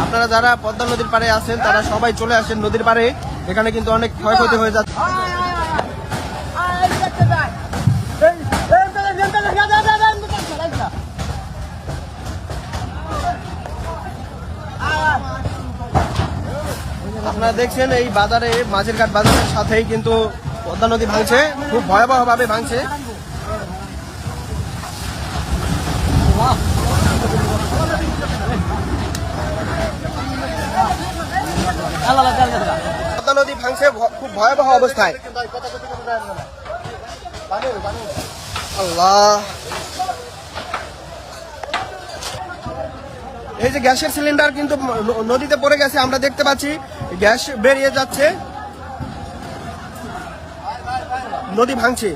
আপনারা যারা পদ্মা নদীর পাড়ে আছেন তারা সবাই চলে আসেন নদীর পাড়ে। এখানে কিন্তু অনেক ক্ষয়ক্ষতি হয়ে যাচ্ছে। আপনারা দেখছেন এই বাজারে, মাঝের ঘাট বাজারের সাথেই কিন্তু পদ্মা নদী ভাঙছে, খুব ভয়াবহ ভাবে ভাঙছে। পদ্মা নদী ভাঙছে খুব ভয়াবহ অবস্থায়। আল্লাহ, এই যে গ্যাসের সিলিন্ডার কিন্তু নদীতে পড়ে গেছে, আমরা দেখতে পাচ্ছি গ্যাস বেরিয়ে যাচ্ছে, নদী ভাঙছে।